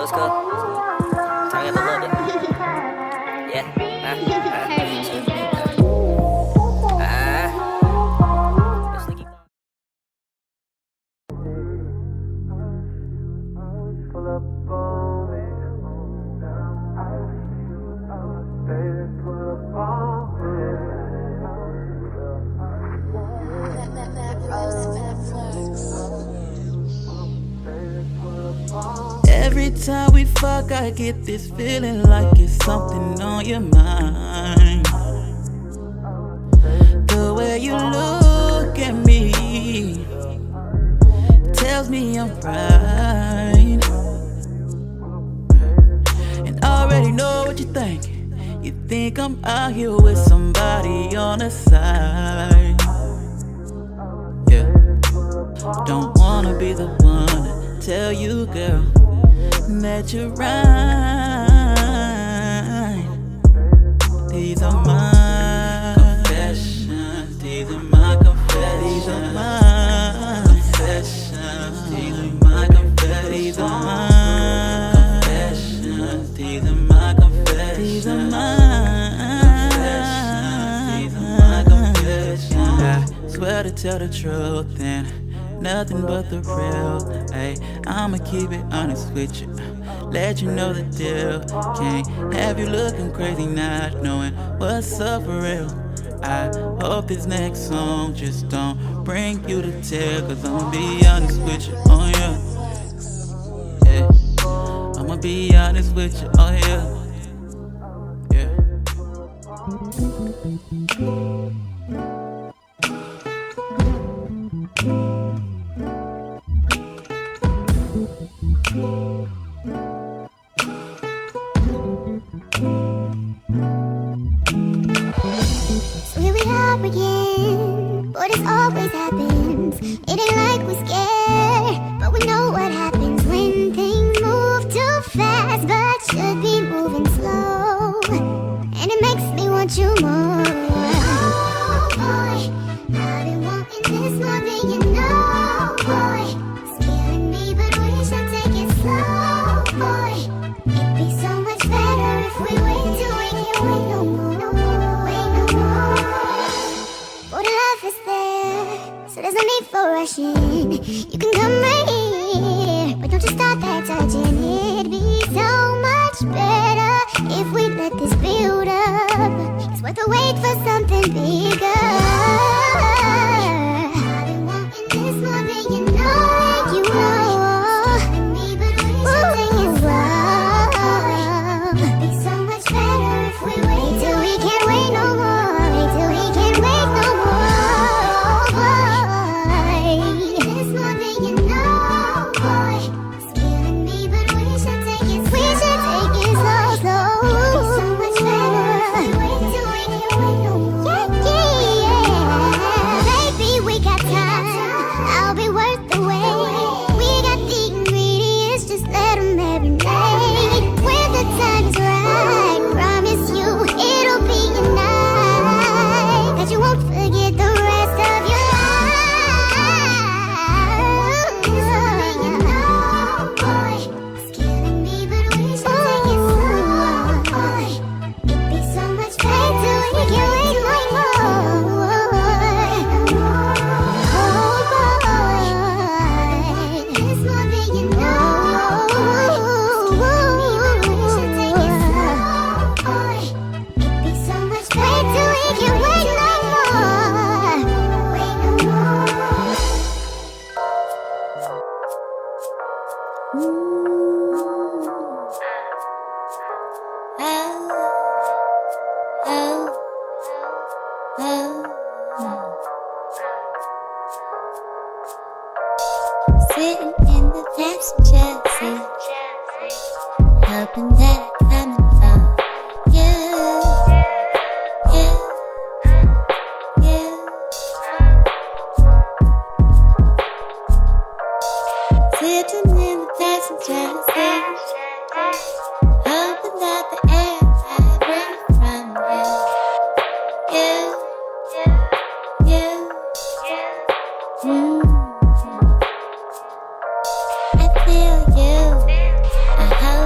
was cool. Turn it up a little bit. Yeah. Every time we fuck, I get this feeling like it's something on your mind. The way you look at me tells me I'm right. And I already know what you think. You think I'm out here with somebody on the side. Yeah. Don't wanna be the one to tell you, girl, that you're right. These are my confessions. These are my confessions. These are my confessions. These are my confessions. These are my confessions. These are my confessions. These are my confessions. These are my confessions. I swear to tell the truth and nothing but the real. Ay, I'ma keep it honest with you, let you know the deal. Can't have you looking crazy not knowing what's up for real. I hope this next song just don't bring you to tears, cause I'ma be honest with you, oh yeah. Yeah, I'ma be honest with you, oh yeah. Yeah. So here we are again, but this always happens. It ain't like we're scared, but we know what happens when things move too fast, but should be moving slow. And it makes me want you more. Oh boy, I've been wanting this more than you know, boy. Scaring me, but we should take it slow, boy. It'd be so much better if we wait till we can't wait no more. For the love is there, so there's no need for rushing. You can come right here, but don't you start that touching. It'd be so much better if we let this build up. It's worth the wait for something bigger. I've been wanting this more than you know. You know. Scaring me, but we should take it slow. It'd be so much better if we wait till we can't wait no more. Wait till we can't wait no more, boy. This more than you know, boy. Scaring me, but we should take it slow. We should take it slow, slow. It'd be so much better if we wait till we can't wait no more. Yeah, yeah. Baby, we got time. I'll be worth the wait. We got the ingredients, just let them marinate. When the time's right, promise you it'll be a night that you won't forget the rest of your life. You know, boy, it's killing me, but we should take it slow, boy. It'd be so much better till we can't wait no more. Oh boy, it's more than you know. It's killing me, but we should take it slow, boy. It'd be so much better till we can't wait no more. Wait no more. Sitting in the passenger seat, hoping that I come and fall. You, sitting in the passenger seat, hoping that the air I breathe from you. I feel you. I hope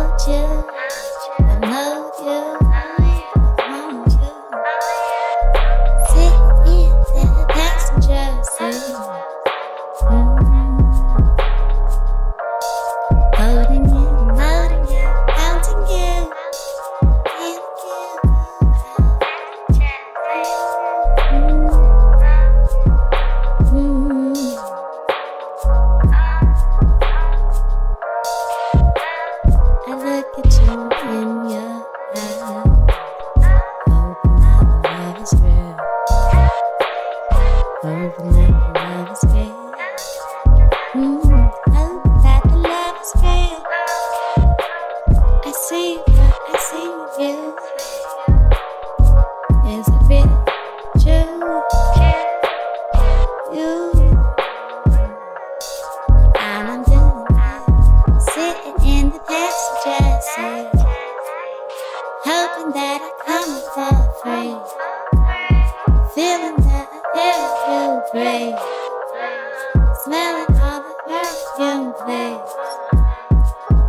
always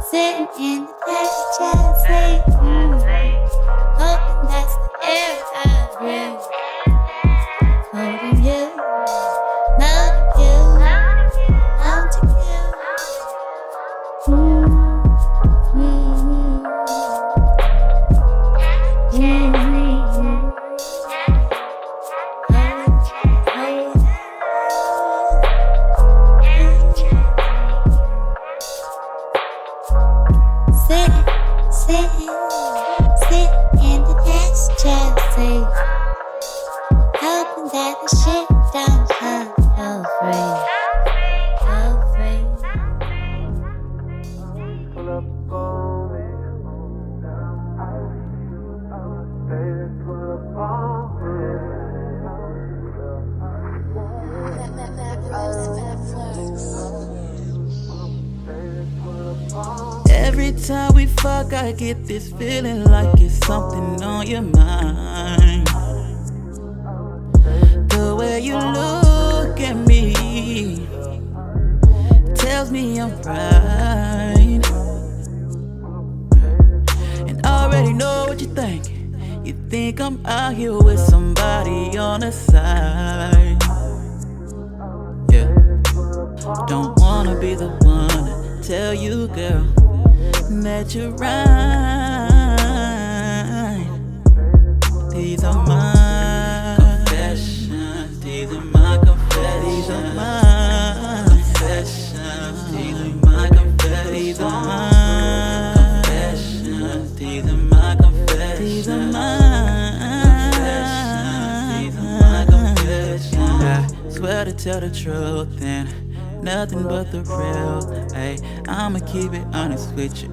sitting in the pasture, say, hoping that's the air I breathe. Holding you, loving you, wanting you. Sit in the pasture, say, hoping that the shit don't come free. Every time we fuck, I get this feeling like it's something on your mind. The way you look at me tells me I'm right. And I already know what you're thinking. You think I'm out here with somebody on the side. Yeah, don't wanna be the one to tell you, girl, that you're right. These are my confessions. These are my confessions. These are my confessions. These are my confessions. These are my confessions. These are my confessions. These are my confessions. These are my confessions. I swear to tell the truth and nothing but the real. Ay, I'ma keep it honest with you,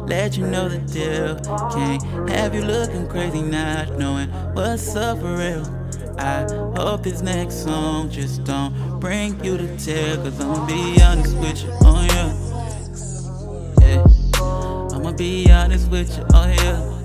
let you know the deal. Can't have you looking crazy not knowing what's up for real. I hope this next song just don't bring you to tears, cause I'ma be honest with you, oh yeah. I'ma be honest with you, oh yeah.